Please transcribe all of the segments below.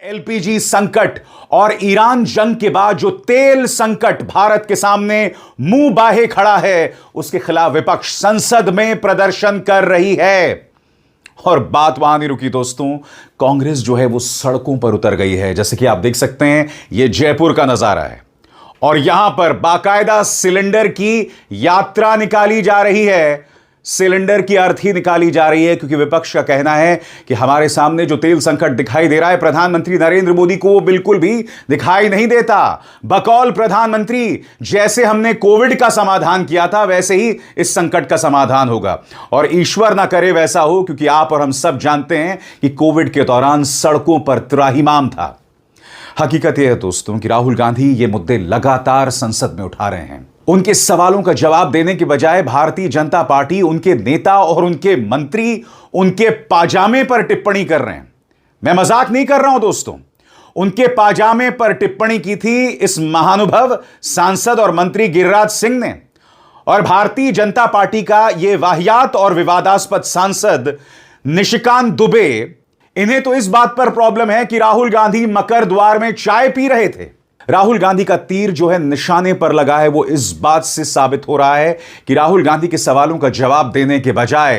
LPG संकट और Iran जंग के बाद जो तेल संकट भारत के सामने मुंह बाहे खड़ा है, उसके खिलाफ विपक्ष संसद में प्रदर्शन कर रही है। और बात वहां नहीं रुकी दोस्तों, कांग्रेस जो है वो सड़कों पर उतर गई है। जैसे कि आप देख सकते हैं, यह जयपुर का नजारा है और यहां पर बाकायदा सिलेंडर की यात्रा निकाली जा रही है। सिलेंडर की अर्थी निकाली जा रही है क्योंकि विपक्ष का कहना है कि हमारे सामने जो तेल संकट दिखाई दे रहा है, प्रधानमंत्री नरेंद्र मोदी को वो बिल्कुल भी दिखाई नहीं देता। बकौल प्रधानमंत्री, जैसे हमने कोविड का समाधान किया था वैसे ही इस संकट का समाधान होगा और ईश्वर ना करे वैसा हो, क्योंकि आप और हम सब जानते हैं कि कोविड के दौरान सड़कों पर त्राहिमाम था। हकीकत यह है दोस्तों कि राहुल गांधी ये मुद्दे लगातार संसद में उठा रहे हैं। उनके सवालों का जवाब देने के बजाय भारतीय जनता पार्टी, उनके नेता और उनके मंत्री उनके पाजामे पर टिप्पणी कर रहे हैं। मैं मजाक नहीं कर रहा हूं दोस्तों, उनके पाजामे पर टिप्पणी की थी इस महानुभव सांसद और मंत्री गिरिराज सिंह ने। और भारतीय जनता पार्टी का यह वाहियात और विवादास्पद सांसद निशिकांत दुबे, इन्हें तो इस बात पर प्रॉब्लम है कि राहुल गांधी मकर द्वार में चाय पी रहे थे। राहुल गांधी का तीर जो है निशाने पर लगा है, वो इस बात से साबित हो रहा है कि राहुल गांधी के सवालों का जवाब देने के बजाय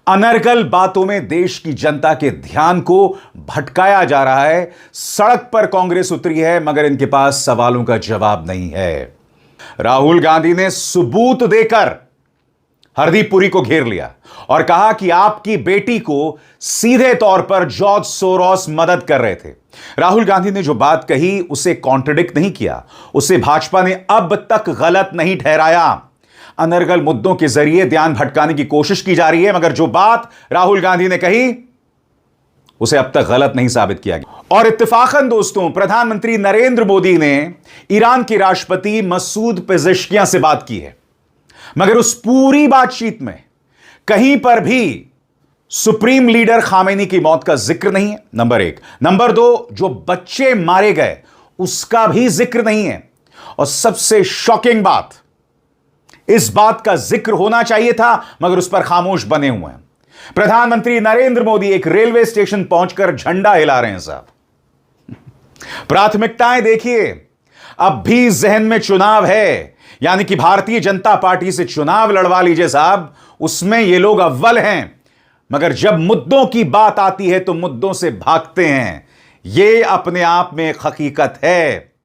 अनर्गल बातों में देश की जनता के ध्यान को भटकाया जा रहा है। सड़क पर कांग्रेस उतरी है मगर इनके पास सवालों का जवाब नहीं है। राहुल गांधी ने सबूत देकर हरदीप पुरी को घेर लिया और कहा कि आपकी बेटी को सीधे तौर पर जॉर्ज सोरोस मदद कर रहे थे। राहुल गांधी ने जो बात कही उसे कॉन्ट्रडिक्ट नहीं किया, उसे भाजपा ने अब तक गलत नहीं ठहराया। अनर्गल मुद्दों के जरिए ध्यान भटकाने की कोशिश की जा रही है मगर जो बात राहुल गांधी ने कही उसे अब तक गलत नहीं साबित किया गया। और इत्तेफाकन दोस्तों, प्रधानमंत्री नरेंद्र मोदी ने ईरान के राष्ट्रपति मसूद पेजेश्कियां से बात की है मगर उस पूरी बातचीत में कहीं पर भी सुप्रीम लीडर खामेनी की मौत का जिक्र नहीं है, नंबर एक। नंबर दो, जो बच्चे मारे गए उसका भी जिक्र नहीं है। और सबसे शॉकिंग बात, इस बात का जिक्र होना चाहिए था मगर उस पर खामोश बने हुए हैं। प्रधानमंत्री नरेंद्र मोदी एक रेलवे स्टेशन पहुंचकर झंडा हिला रहे हैं साहब। प्राथमिकताएं देखिए, अब भी जहन में चुनाव है, यानी कि भारतीय जनता पार्टी से चुनाव लड़वा लीजिए साहब, उसमें ये लोग अव्वल हैं। मगर जब मुद्दों की बात आती है तो मुद्दों से भागते हैं। यह अपने आप में एक हकीकत है।